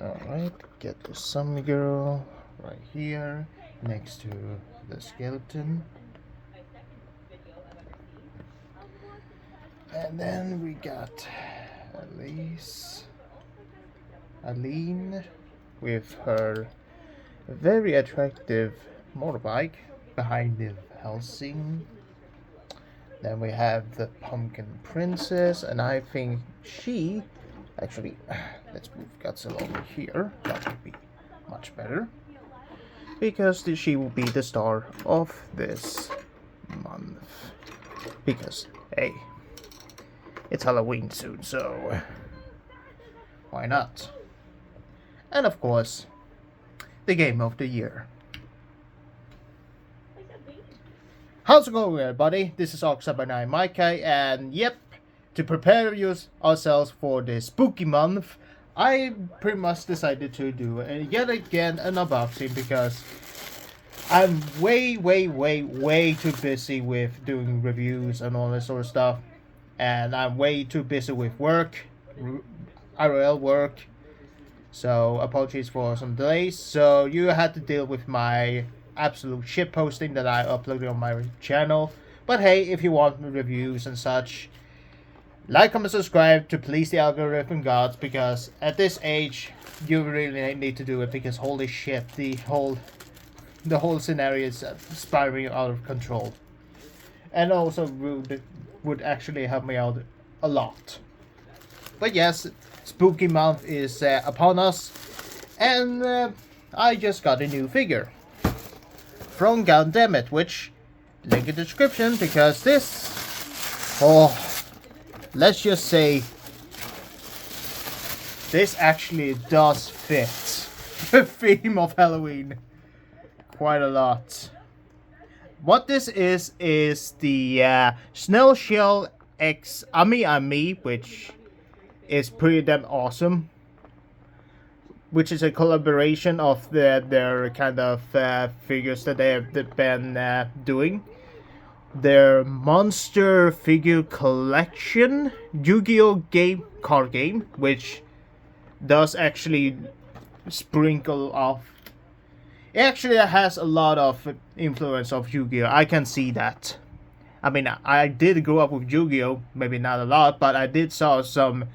Alright, get the zombie girl right here next to the skeleton. And then we got Aline with her very attractive motorbike behind the housing. Then we have the pumpkin princess, and I think she actually, let's move Godzilla over here. That would be much better, because she will be the star of this month. Because hey, it's Halloween soon, so why not? And of course, the game of the year. How's it going, everybody? This is CyberKnight-Miky, and yep, to prepare ourselves for the spooky month, I pretty much decided to do yet again an unboxing, because I'm way too busy with doing reviews and all this sort of stuff, and I'm way too busy with work, IRL work. So apologies for some delays. So you had to deal with my absolute shit posting that I uploaded on my channel. But hey, if you want reviews and such, like, comment, subscribe to please the algorithm gods, because at this age you really need to do it, because holy shit, the whole scenario is spiraling out of control. And also would actually help me out a lot. But yes, spooky month is upon us, and I just got a new figure from Gundamit, which link in the description, because this, let's just say, this actually does fit the theme of Halloween quite a lot. What this is the Snail Shell X AmiAmi, which is pretty damn awesome. Which is a collaboration of their kind of figures that they've been doing. Their monster figure collection, Yu-Gi-Oh card game, which does actually sprinkle off. It actually has a lot of influence of Yu-Gi-Oh. I can see that. I mean, I did grow up with Yu-Gi-Oh, maybe not a lot, but I did saw some,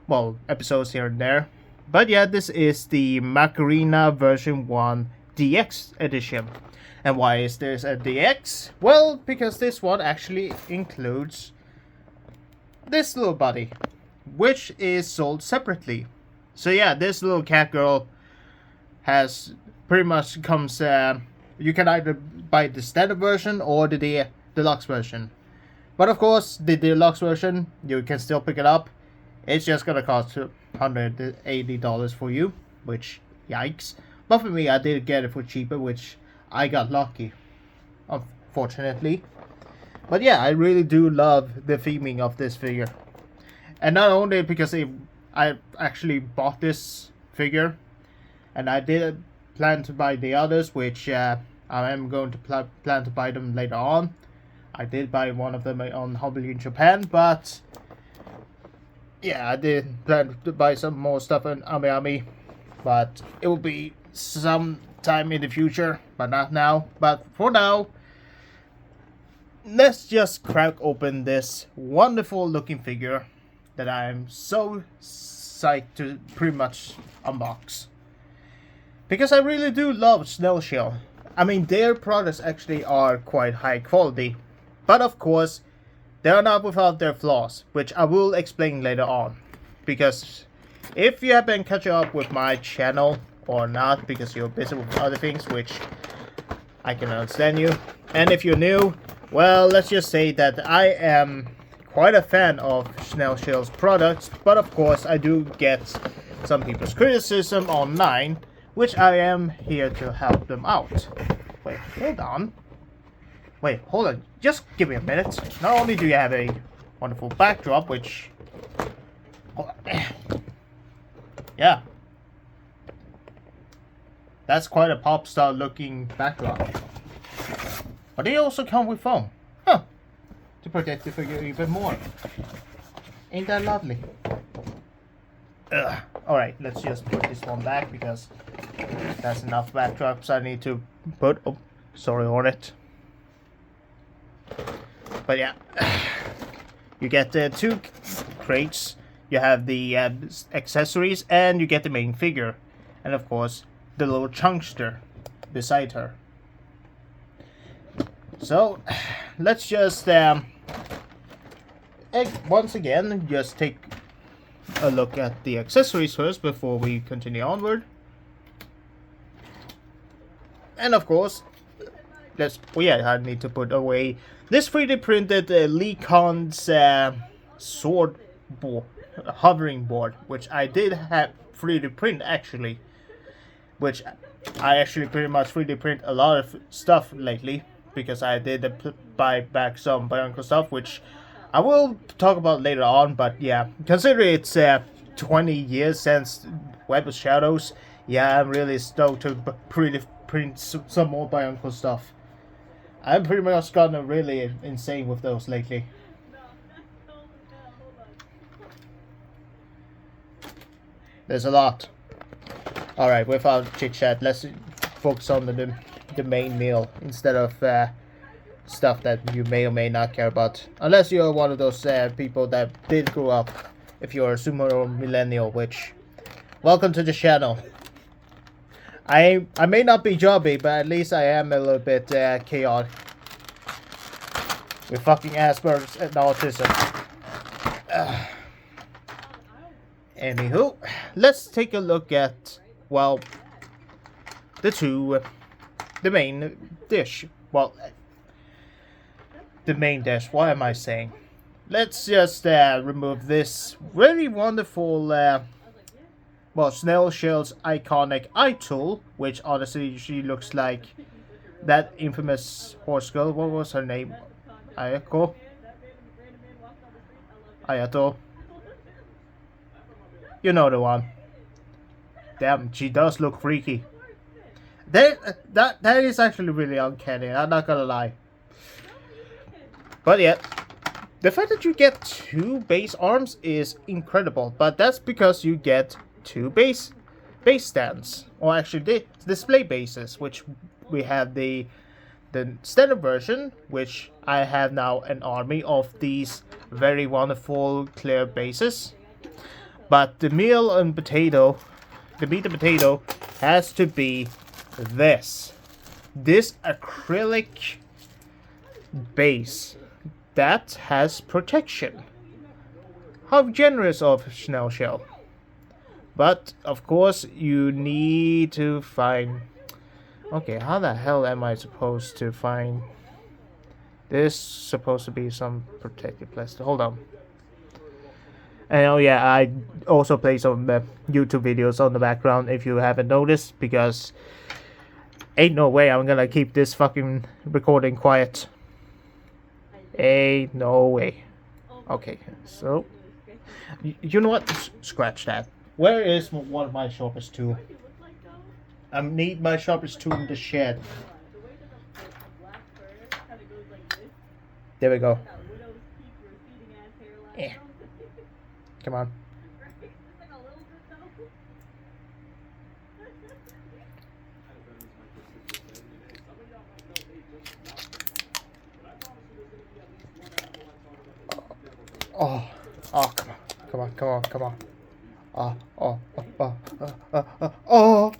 well, episodes here and there. But yeah, this is the Masquerena version 1 DX edition. And why is this a DX? Well, because this one actually includes this little buddy, which is sold separately. So yeah, this little cat girl has pretty much comes, you can either buy the standard version or the deluxe version. But of course, the deluxe version, you can still pick it up. It's just gonna cost $180 for you, which, yikes. But for me, I did get it for cheaper, which I got lucky, unfortunately. But yeah, I really do love the theming of this figure. And not only because I actually bought this figure, and I did plan to buy the others, which I am going to plan to buy them later on. I did buy one of them on Hobby in Japan, but yeah, I did plan to buy some more stuff in AmiAmi, but it will be some time in the future, but not now. But for now, let's just crack open this wonderful looking figure that I'm so psyched to pretty much unbox. Because I really do love Snail Shell. I mean, their products actually are quite high quality, but of course, they are not without their flaws, which I will explain later on. Because if you have been catching up with my channel or not, because you're busy with other things, which I can understand you. And if you're new, well, let's just say that I am quite a fan of Snail Shell's products, but of course I do get some people's criticism online, which I am here to help them out. Wait, hold on. Wait, hold on. Just give me a minute. Not only do you have a wonderful backdrop, which... yeah. That's quite a pop star looking backdrop. But they also come with foam. Huh. To protect the figure even more. Ain't that lovely? Alright, let's just put this one back because that's enough backdrops I need to put. Oh, sorry, Hornet. But yeah, you get the 2 crates. You have the accessories, and you get the main figure, and of course the little chunkster beside her. So let's just once again just take a look at the accessories first before we continue onward. And of course, I need to put away this 3D printed Lecon's sword board, hovering board, which I did have 3D print actually, which I actually pretty much 3D print a lot of stuff lately because I did buy back some Bionicle stuff, which I will talk about later on. But yeah, considering it's 20 years since Web of Shadows, yeah, I'm really stoked to print some more Bionicle stuff. I'm pretty much gotten really insane with those lately. There's a lot. Alright, without chit chat, let's focus on the main meal instead of stuff that you may or may not care about. Unless you're one of those people that did grow up. If you're a Sumo or Millennial, which, welcome to the channel. I may not be jobby, but at least I am a little bit chaotic. With fucking Asperger's and autism. Anywho, let's take a look at, well, the main dish. Well, the main dish, what am I saying? Let's just remove this really wonderful, Snail Shell's iconic eye tool, which honestly, she looks like that infamous horse girl. What was her name? Ayato. You know the one. Damn, she does look freaky. That is actually really uncanny, I'm not gonna lie. But yeah, the fact that you get 2 base arms is incredible, but that's because you get 2 base stands, or actually display bases, which we have the standard version, which I have now an army of these very wonderful clear bases. But the meat and potato has to be this acrylic base that has protection. How generous of Snail Shell. But of course you need to find, okay, how the hell am I supposed to find this? Supposed to be some protective plastic. Hold on. And oh yeah, I also play some YouTube videos on the background if you haven't noticed, because ain't no way I'm gonna keep this fucking recording quiet. Ain't no way. Okay, so you know what? Scratch that. Where is one of my sharpest tools? I need my sharpest tool in the shed. There we go. Yeah. Come on. Oh, come on. Oh.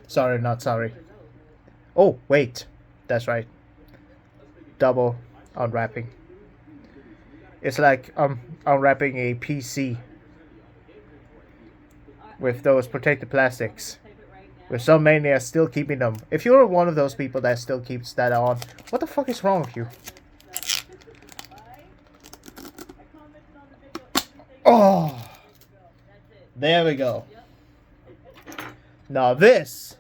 Sorry, not sorry. Oh, wait. That's right. Double unwrapping. It's like unwrapping a PC with those protected plastics. With some maniacs still keeping them. If you're one of those people that still keeps that on, what the fuck is wrong with you? Oh! There we go. Now this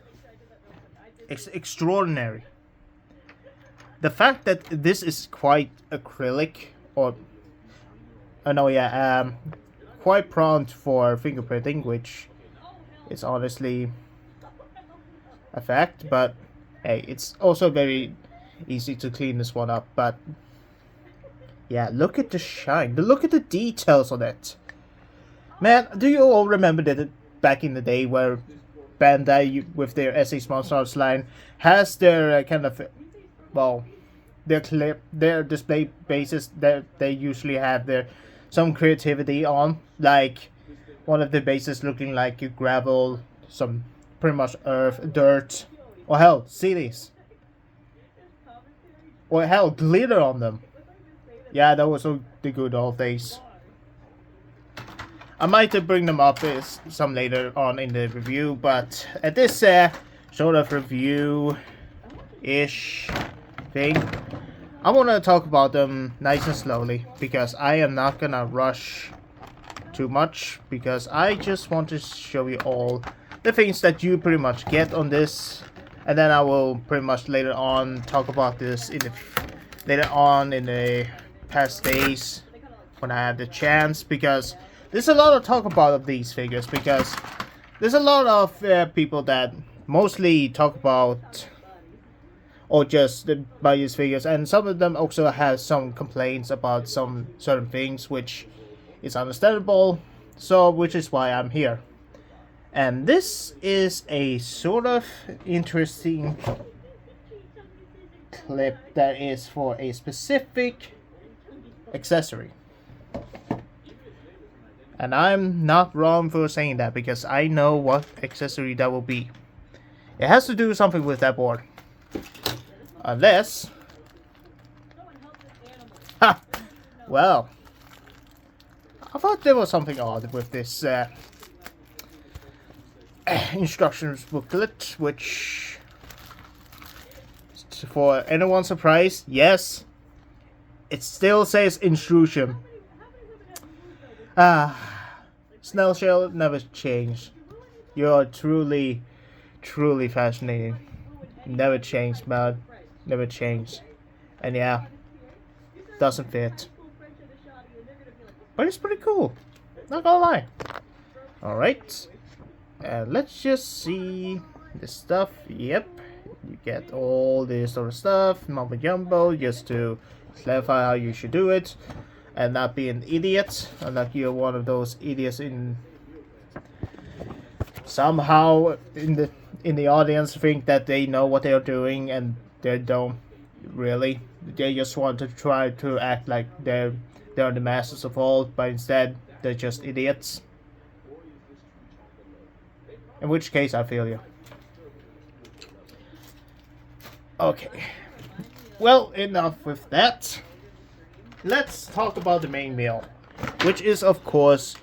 is extraordinary. The fact that this is quite acrylic, or quite prone for fingerprinting, which is honestly a fact, but hey, it's also very easy to clean this one up, but yeah, look at the shine. Look at the details on it. Man, do you all remember that back in the day where Bandai, with their SA Small Stars line, has their kind of, well, their display bases that they usually have their some creativity on, like one of the bases looking like gravel, some pretty much earth, dirt, or hell, cities, or hell, glitter on them. Yeah, that was the good old days. I might bring them up some later on in the review, but at this sort of review-ish thing, I want to talk about them nice and slowly, because I am not gonna rush too much, because I just want to show you all the things that you pretty much get on this, and then I will pretty much later on talk about this later on in the past days when I have the chance, because there's a lot of talk about these figures, because there's a lot of people that mostly talk about or just buy these figures, and some of them also have some complaints about some certain things, which is understandable, so which is why I'm here. And this is a sort of interesting clip that is for a specific accessory. And I'm not wrong for saying that, because I know what accessory that will be. It has to do something with that board. Unless... Ha! Well, I thought there was something odd with this instructions booklet, which, for anyone's surprise, yes, it still says instruction. Snail Shell never changed. You're truly, truly fascinating. Never changed, man. Never changed. And yeah, doesn't fit. But it's pretty cool. Not gonna lie. Alright. Let's just see the stuff. Yep. You get all this sort of stuff. Mumbo jumbo, just to clarify how you should do it. And not be an idiot, unlike you're one of those idiots in somehow in the audience think that they know what they're doing, and they don't really. They just want to try to act like they're the masters of all, but instead they're just idiots. In which case, I feel you. Okay. Well, enough with that. Let's talk about the main meal, which is, of course,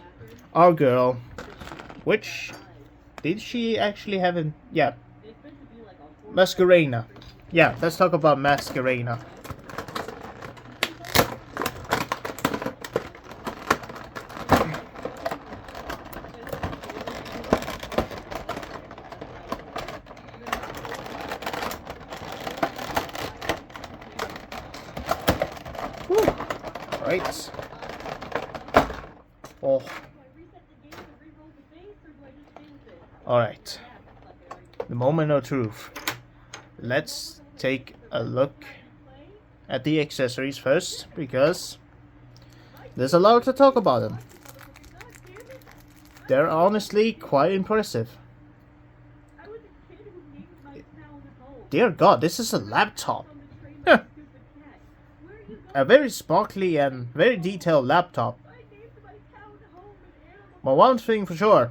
our girl. Which, did she actually have an... Yeah. Masquerena. Yeah, let's talk about Masquerena. Right. Oh. Alright. The moment of truth. Let's take a look at the accessories first, because there's a lot to talk about them. They're honestly quite impressive. Dear God, this is a laptop. A very sparkly and very detailed laptop. But one thing for sure,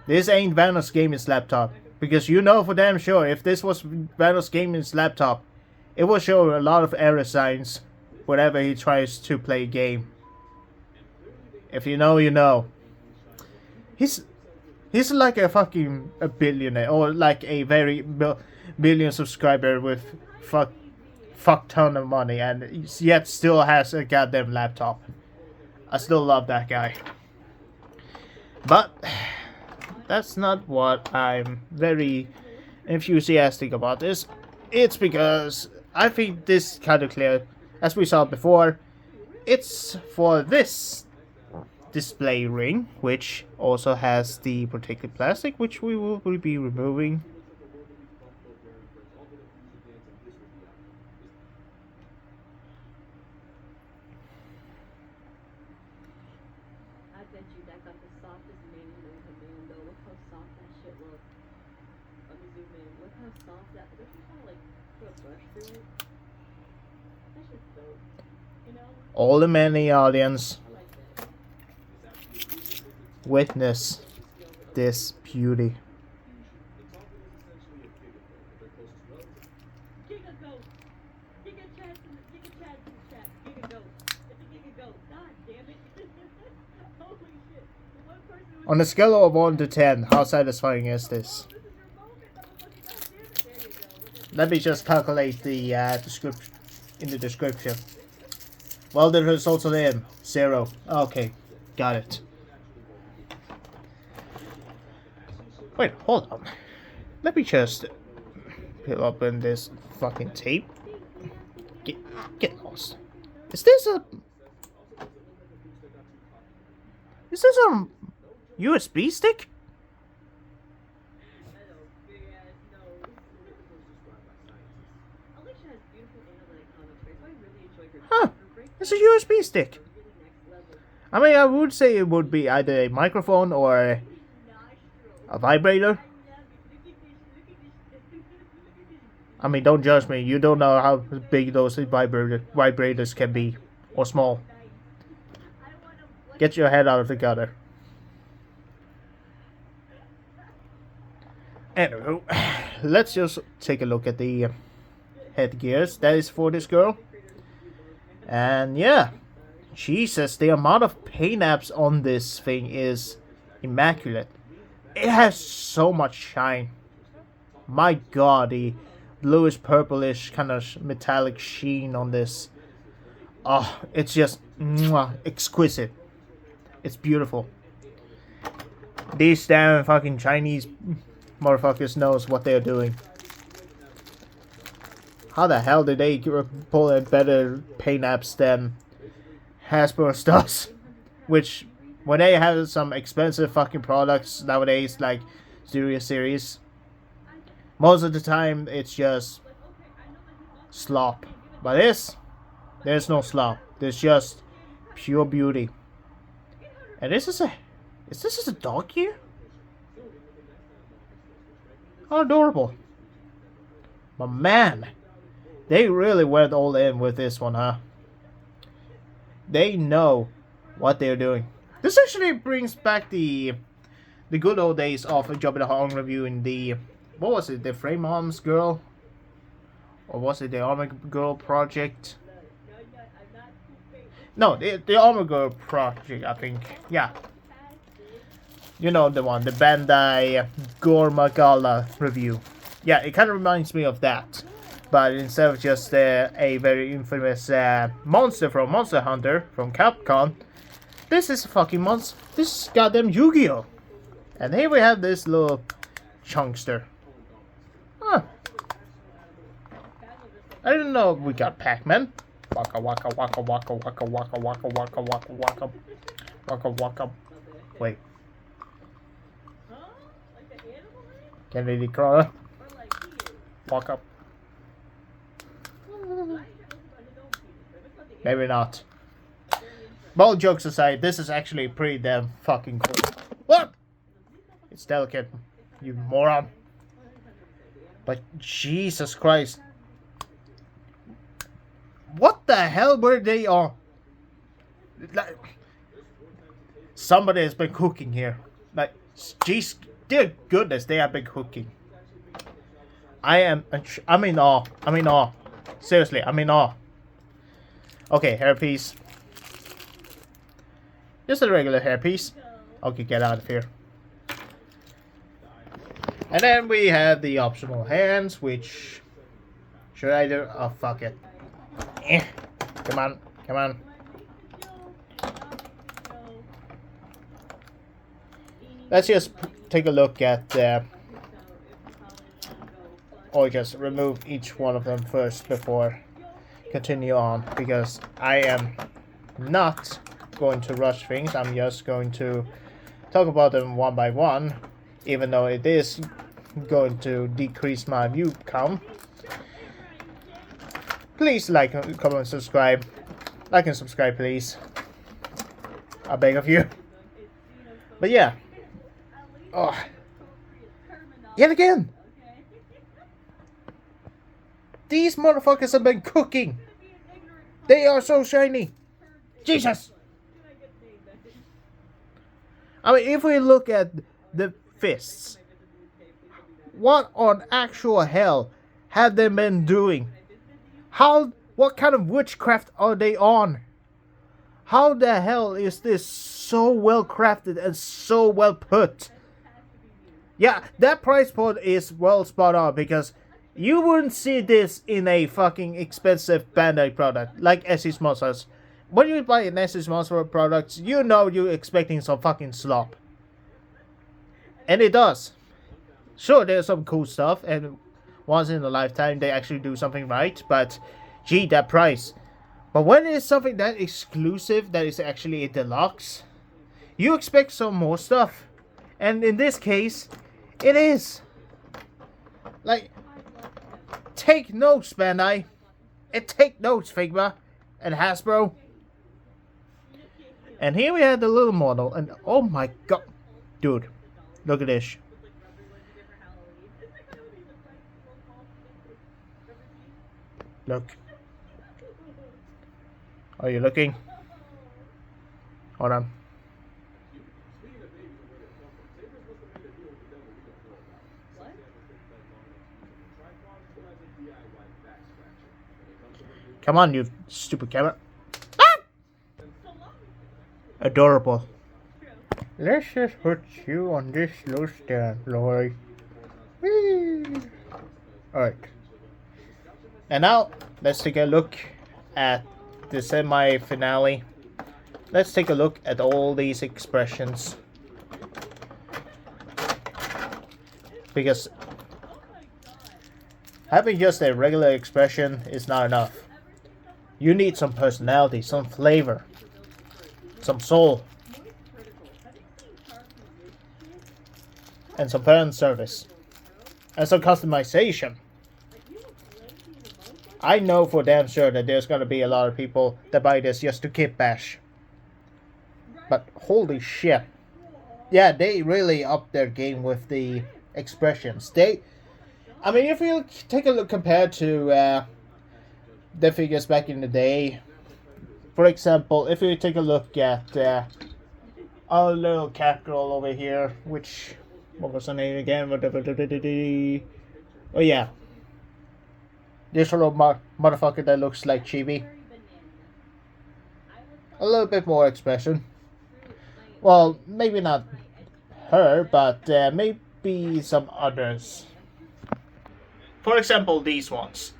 this ain't Vanos Gaming's laptop. Because you know for damn sure, if this was Vanos Gaming's laptop, it will show a lot of error signs whenever he tries to play a game. If you know, you know. He's like a fucking billionaire, or like a very billion subscriber with fuck ton of money, and yet still has a goddamn laptop. I still love that guy. But that's not what I'm very enthusiastic about this. It's because I think this kind of clear, as we saw before, it's for this display ring, which also has the protective plastic, which we will be removing. All the many audience witness this beauty. On a scale of 1 to 10, how satisfying is this? Let me just calculate the description in the description. Well, the results are in 0. Okay, got it. Wait, hold on. Let me just peel open this fucking tape. Get lost. Is this a USB stick? Huh. It's a USB stick. I mean, I would say it would be either a microphone or a vibrator. I mean, don't judge me. You don't know how big those vibrators can be, or small. Get your head out of the gutter. Anywho, let's just take a look at the headgears that is for this girl. And yeah, Jesus, the amount of paint apps on this thing is immaculate. It has so much shine. My god, the bluish purplish kind of metallic sheen on this. Oh, it's just exquisite. It's beautiful. These damn fucking Chinese motherfuckers knows what they're doing. How the hell did they pull in better paint apps than Hasbro does? Which, when they have some expensive fucking products nowadays, like Studio Series, most of the time it's just slop. But there's no slop. There's just pure beauty. And is this a dog here? How adorable. But man, they really went all in with this one, huh? They know what they're doing. This actually brings back the good old days of Job in the Home reviewing the, what was it, the Frame Arms Girl? Or was it the Armor Girl project? No, the Armor Girl project, I think. Yeah. You know the one, the Bandai Gormagala review. Yeah, it kind of reminds me of that. But instead of just a very infamous monster from Monster Hunter from Capcom, this is a fucking monster. This is goddamn Yu-Gi-Oh! And here we have this little chunkster. Huh. I didn't know we got Pac-Man. Waka waka waka waka waka waka waka waka waka waka waka waka. Wait. Kennedy Crawler. Walk up. Maybe not. But all jokes aside, this is actually pretty damn fucking cool. What? It's delicate, you moron. But Jesus Christ. What the hell were they on? Like, somebody has been cooking here. Like, jeez, dear goodness, they have been cooking. I'm in awe. I'm in awe. Seriously, I'm in awe. Okay, hairpiece. Just a regular hairpiece. Okay, get out of here. And then we have the optional hands, which should I do? Oh, fuck it. Come on, come on. Let's just take a look at or just remove each one of them first before continue on, because I am not going to rush things. I'm just going to talk about them one by one, even though it is going to decrease my view count. Please like, comment, subscribe. Like and subscribe, please. I beg of you. But yeah. Oh. Yet again. these motherfuckers have been cooking. They are so shiny. Jesus. I mean, if we look at the fists, what on actual hell have they been doing? What kind of witchcraft are they on? How the hell is this so well crafted and so well put? Yeah, that price point is well spot on, because you wouldn't see this in a fucking expensive Bandai product like SC Monsters. When you buy an SC Monster product, you know you're expecting some fucking slop. And it does. Sure, there's some cool stuff, and once in a lifetime they actually do something right, but gee, that price. But when it's something that exclusive, that is actually a deluxe, you expect some more stuff. And in this case, it is. Like, take notes, Bandai. And take notes, Figma and Hasbro. And here we have the little model, and oh my god. Dude, look at this. Look. Are you looking? Hold on. Come on, you stupid camera. Ah! Adorable. Let's just put you on this low stand, Lori. Alright. And now, let's take a look at the semi-finale. Let's take a look at all these expressions. Because having just a regular expression is not enough. You need some personality, some flavor, some soul, and some fan service, and some customization. I know for damn sure that there's gonna be a lot of people that buy this just to kit bash. But holy shit. Yeah, they really upped their game with the expressions. I mean, if you take a look compared to the figures back in the day, for example, if you take a look at our little cat girl over here, which, what was her name again? Oh yeah, this little motherfucker that looks like Chibi. A little bit more expression. Well, maybe not her, but maybe some others. For example, these ones.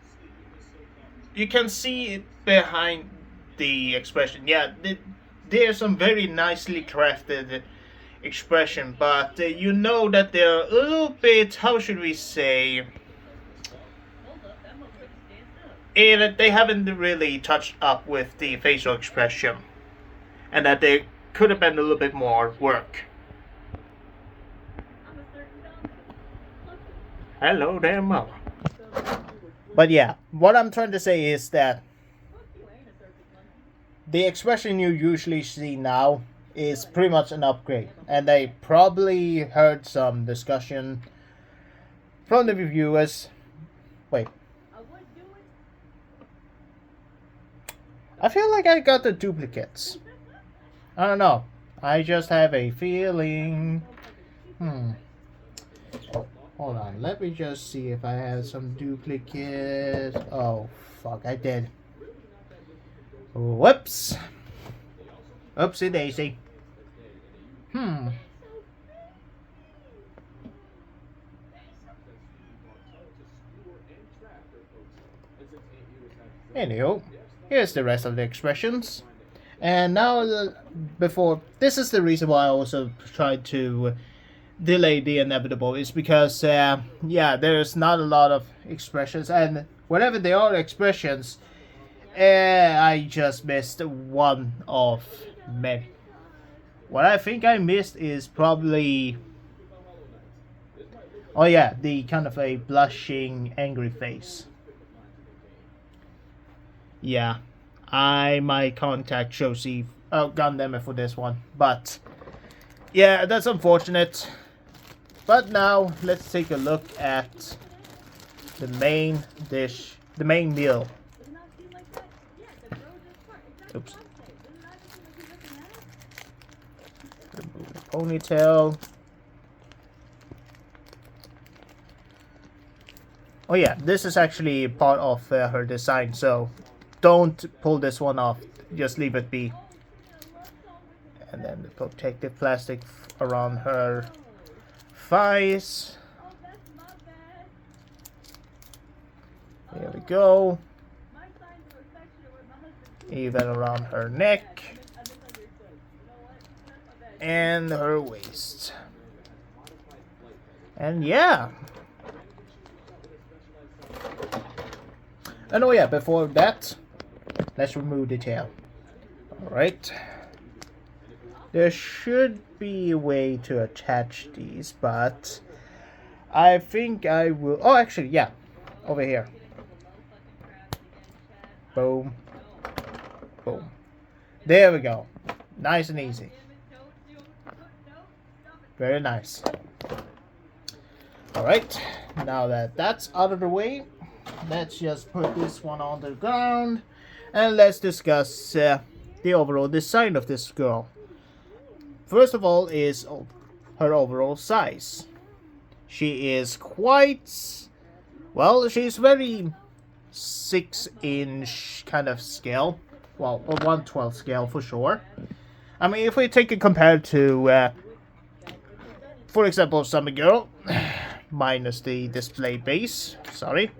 You can see it behind the expression. Yeah, there's some very nicely crafted expression, but you know that they're a little bit, how should we say, they haven't really touched up with the facial expression, and that there could have been a little bit more work. Hello there, mama. But yeah, what I'm trying to say is that the expression you usually see now is pretty much an upgrade. And I probably heard some discussion from the reviewers. Wait. I feel like I got the duplicates. I don't know. I just have a feeling. Hold on, let me just see if I have some duplicates. Oh, fuck, I did. Whoops. Oopsie daisy. Anywho, here's the rest of the expressions. And now, this is the reason why I also tried to delay the inevitable, is because yeah, there's not a lot of expressions, and whenever there are expressions, I just missed one of many. What I think I missed is probably, oh yeah, the kind of a blushing angry face. Yeah, I might contact Josie Gundamit for this one, but yeah, that's unfortunate. But now, let's take a look at the main dish, the main meal. Oops. Remove the ponytail. Oh yeah, this is actually part of her design, so don't pull this one off. Just leave it be. And then the protective plastic around her thighs. There we go. Even around her neck. And her waist. And yeah. And oh yeah, before that, let's remove the tail. Alright. There should be a way to attach these, but I think I will... Oh, actually, yeah. Over here. Boom. Boom. There we go. Nice and easy. Very nice. Alright. Now that that's out of the way, let's just put this one on the ground. And let's discuss the overall design of this girl. First of all is her overall size. She is quite... Well, she's very 6-inch kind of scale. Well, a 1/12 scale for sure. I mean, if we take it compared to, for example, Summer Girl, minus the display base, sorry.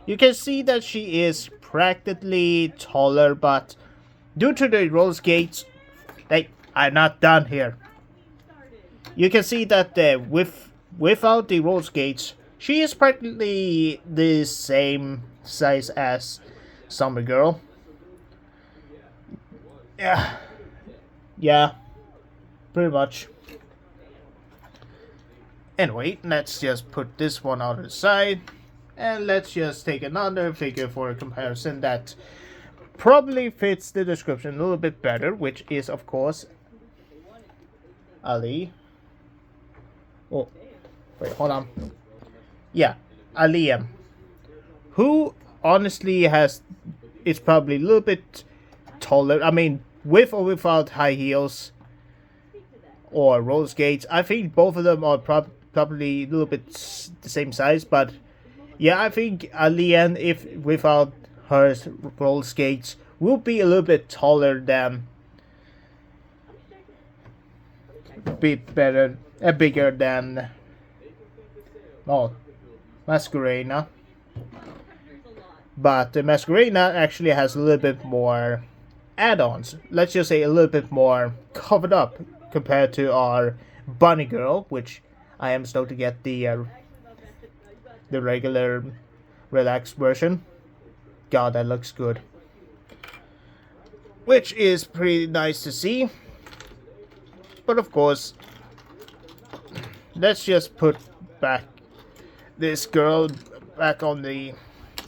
You can see that she is practically taller, but due to the roller skates, I'm not done here. You can see that without the roller skates, she is practically the same size as Summer Girl. Yeah, pretty much. Anyway, let's just put this one out of the side. And let's just take another figure for a comparison that probably fits the description a little bit better, which is, of course, Ali. Oh, wait, hold on. Yeah, AmiAmi. Who honestly is probably a little bit taller. I mean, with or without high heels or roller skates. I think both of them are probably a little bit the same size, but yeah, I think AmiAmi, if without her roller skates, will be a little bit taller than, bigger than, oh, Masquerena. But the Masquerena actually has a little bit more add-ons. Let's just say a little bit more covered up compared to our Bunny Girl, which I am stoked to get the regular relaxed version. God, that looks good. Which is pretty nice to see. But of course, let's just put back this girl back on the...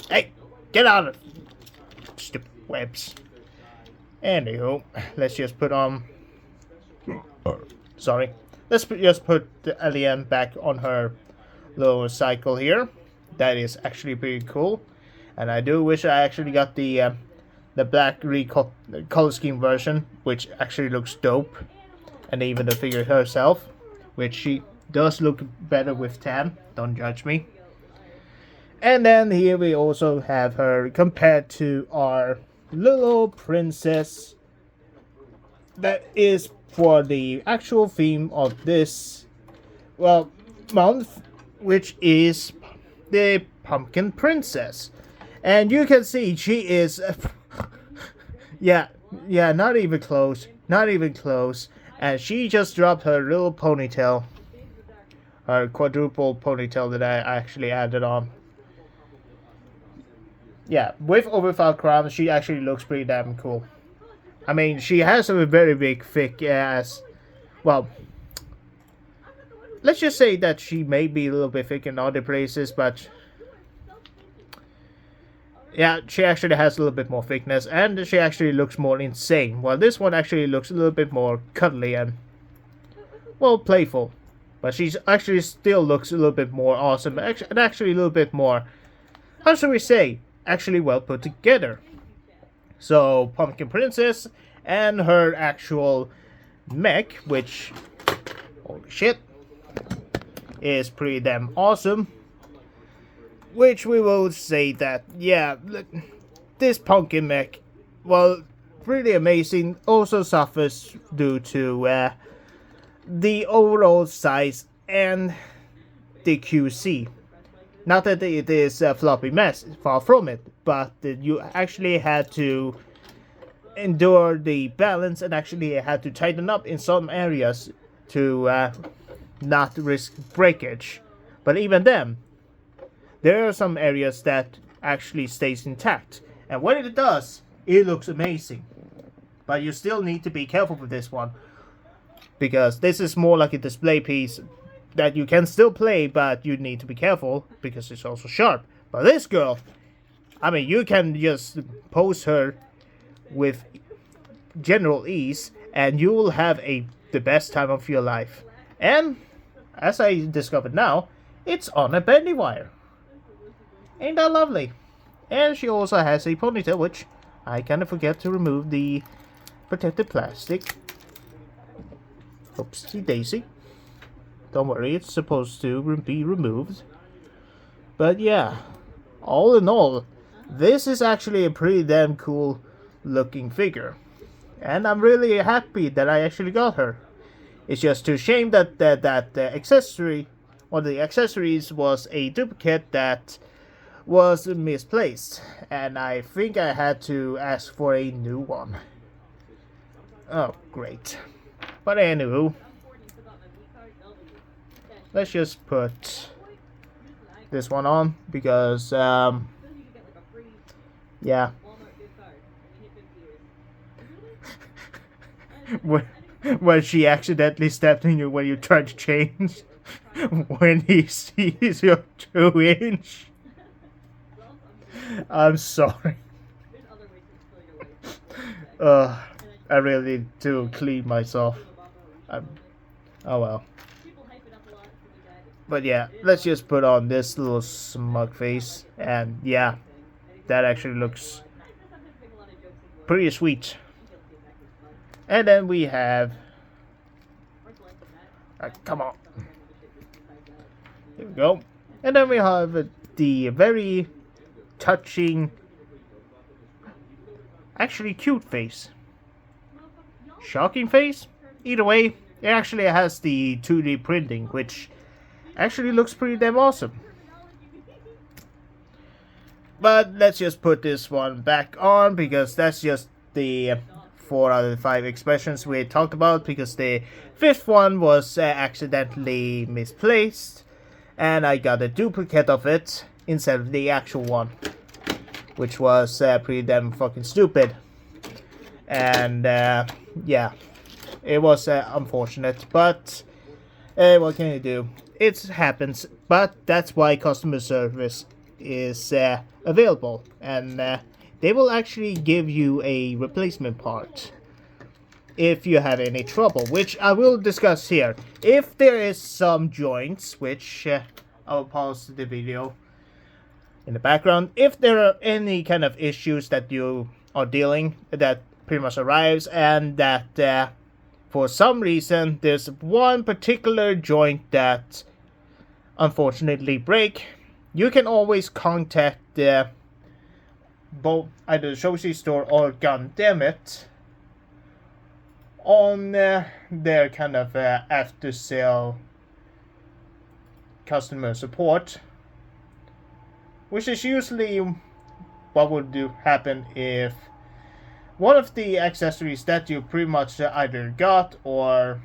Hey, get out of stupid webs. Anywho, let's just put on... Sorry. Let's just put the AmiAmi back on her little cycle here. That is actually pretty cool. And I do wish I actually got the black color scheme version, which actually looks dope. And even the figure herself, which she does look better with tan. Don't judge me. And then here we also have her compared to our little princess. That is for the actual theme of this, well, month, which is the Pumpkin Princess. And you can see she is, yeah, not even close, and she just dropped her little ponytail, her quadruple ponytail that I actually added on. Yeah, with or without crown, she actually looks pretty damn cool. I mean, she has a very big, thick ass. Well, let's just say that she may be a little bit thick in other places, but yeah, she actually has a little bit more thickness, and she actually looks more insane. While this one actually looks a little bit more cuddly and, well, playful. But she actually still looks a little bit more awesome, and actually a little bit more, how should we say, actually well put together. So Pumpkin Princess and her actual mech, which, holy shit, is pretty damn awesome. Which we will say that, yeah, this pumpkin mech, well, pretty amazing. Also suffers due to the overall size and the QC. Not that it is a floppy mess, far from it, but you actually had to endure the balance and actually had to tighten up in some areas to not risk breakage. But even then, there are some areas that actually stays intact, and when it does, it looks amazing. But you still need to be careful with this one, because this is more like a display piece that you can still play, but you need to be careful because it's also sharp. But this girl, I mean, you can just pose her with general ease and you will have the best time of your life. And as I discovered now, it's on a bendy wire. Ain't that lovely? And she also has a ponytail, which I kind of forget to remove the protective plastic. Oopsie daisy. Don't worry, it's supposed to be removed. But yeah, all in all, this is actually a pretty damn cool looking figure. And I'm really happy that I actually got her. It's just too shame that the accessory, or the accessories, was a duplicate that was misplaced. And I think I had to ask for a new one. Oh, great. But anywho, let's just put this one on because, yeah. when she accidentally stepped in you when you tried to change, when he sees your 2-inch. I'm sorry. I really need to clean myself. Oh well. But yeah, let's just put on this little smug face. And yeah, that actually looks pretty sweet. And then we have... come on. Here we go. And then we have the very touching, actually cute face. Shocking face? Either way, it actually has the 2D printing, which actually looks pretty damn awesome. But let's just put this one back on, because that's just the 4 out of the 5 expressions we talked about, because the 5th one was accidentally misplaced, and I got a duplicate of it instead of the actual one, which was pretty damn fucking stupid. And yeah, it was unfortunate, but what can you do? It happens, but that's why customer service is available, and they will actually give you a replacement part if you have any trouble, which I will discuss here. If there is some joints, which I will pause the video in the background, if there are any kind of issues that you are dealing that pretty much arrives, and that for some reason there's one particular joint that unfortunately break, you can always contact both either the Shoshi store or Gundamit on their kind of after sale customer support, which is usually what would happen if one of the accessories that you pretty much either got or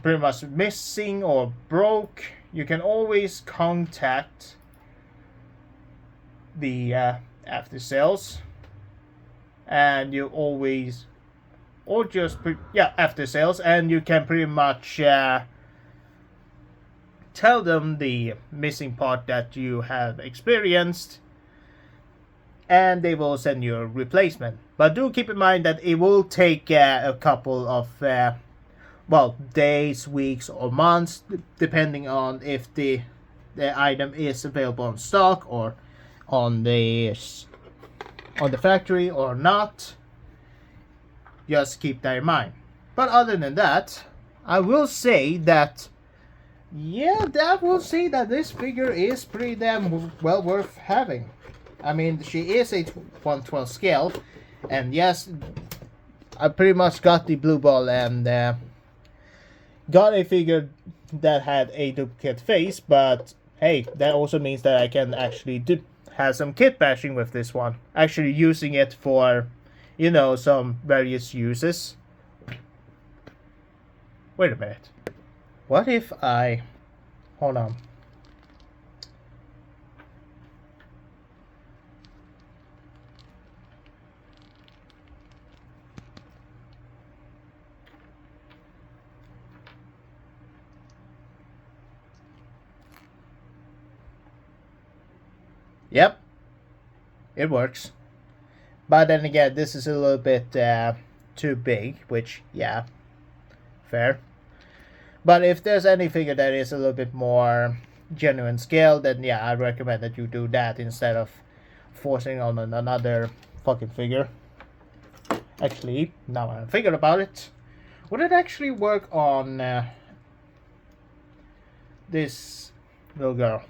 pretty much missing or broke. You can always contact the after sales, and you always, or just after sales, and you can pretty much tell them the missing part that you have experienced, and they will send you a replacement. But do keep in mind that it will take a couple of days, weeks, or months, depending on if the item is available in stock, or on the factory or not. Just keep that in mind. But other than that, I will say that, yeah, this figure is pretty damn well worth having. I mean, she is a 1/12 scale, and yes, I pretty much got the blue ball and got a figure that had a duplicate face, but hey, that also means that I can actually have some kit bashing with this one. Actually using it for, you know, some various uses. Wait a minute. What if I... Hold on. Yep, it works. But then again, this is a little bit too big, which, yeah, fair. But if there's any figure that is a little bit more genuine scale, then yeah, I recommend that you do that instead of forcing on another fucking figure. Actually, now I'm thinking about it, would it actually work on this little girl?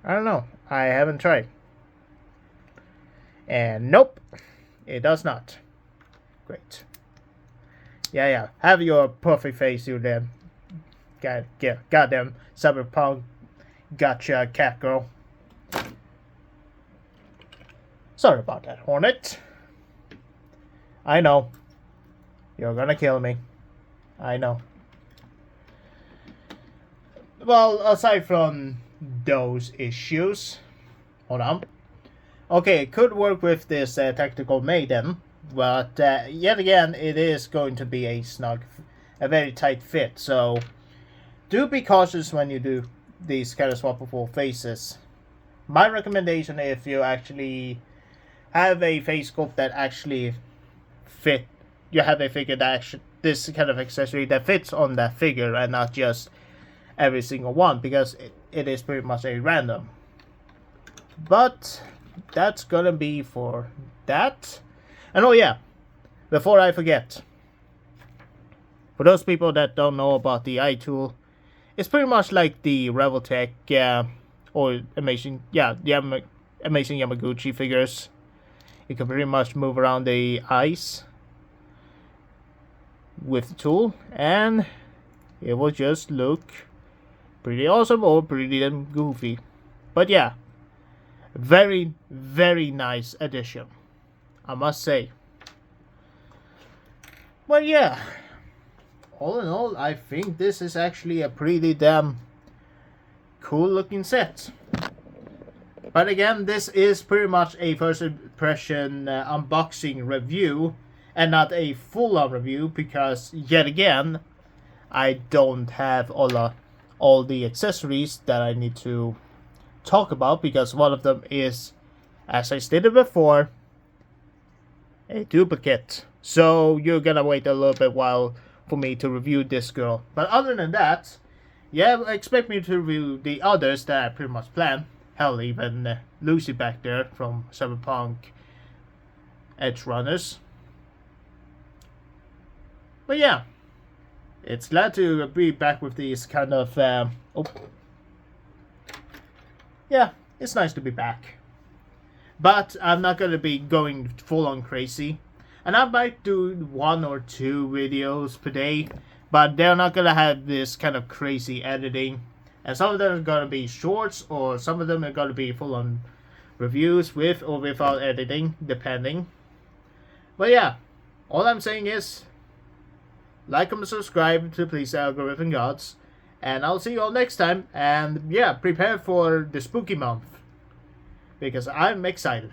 I don't know. I haven't tried. And nope, it does not. Great. Yeah. Have your perfect face, you damn. Goddamn cyberpunk. Gotcha, cat girl. Sorry about that, Hornet. I know. You're gonna kill me. I know. Well, aside from those issues, hold on. Okay, it could work with this tactical maiden, but yet again, it is going to be a very tight fit. So do be cautious when you do these kind of swappable faces. My recommendation, if you actually have a face sculpt that actually fit, you have a figure that this kind of accessory that fits on that figure and not just every single one, because it is pretty much a random. But that's gonna be for that. And oh yeah, before I forget, for those people that don't know about the eye tool, it's pretty much like the Revoltech or Amazing Yamaguchi figures. You can pretty much move around the eyes with the tool, and it will just look pretty awesome or pretty damn goofy. But yeah, very, very nice addition, I must say. But yeah, all in all, I think this is actually a pretty damn cool looking set. But again, this is pretty much a first impression unboxing review and not a full-on review, because yet again, I don't have all the accessories that I need to talk about, because one of them is, as I stated before, a duplicate. So you're gonna wait a little bit while for me to review this girl. But other than that, yeah, expect me to review the others that I pretty much planned. Hell, even Lucy back there from Cyberpunk Edge Runners. But yeah, it's glad to be back with these kind of yeah, it's nice to be back. But I'm not gonna be going full on crazy, and I might do 1 or 2 videos per day, but they're not gonna have this kind of crazy editing. And some of them are gonna be shorts, or some of them are gonna be full on reviews with or without editing, depending. But yeah, all I'm saying is, like and subscribe to please the algorithm gods, and I'll see you all next time. And yeah, prepare for the spooky month, because I'm excited.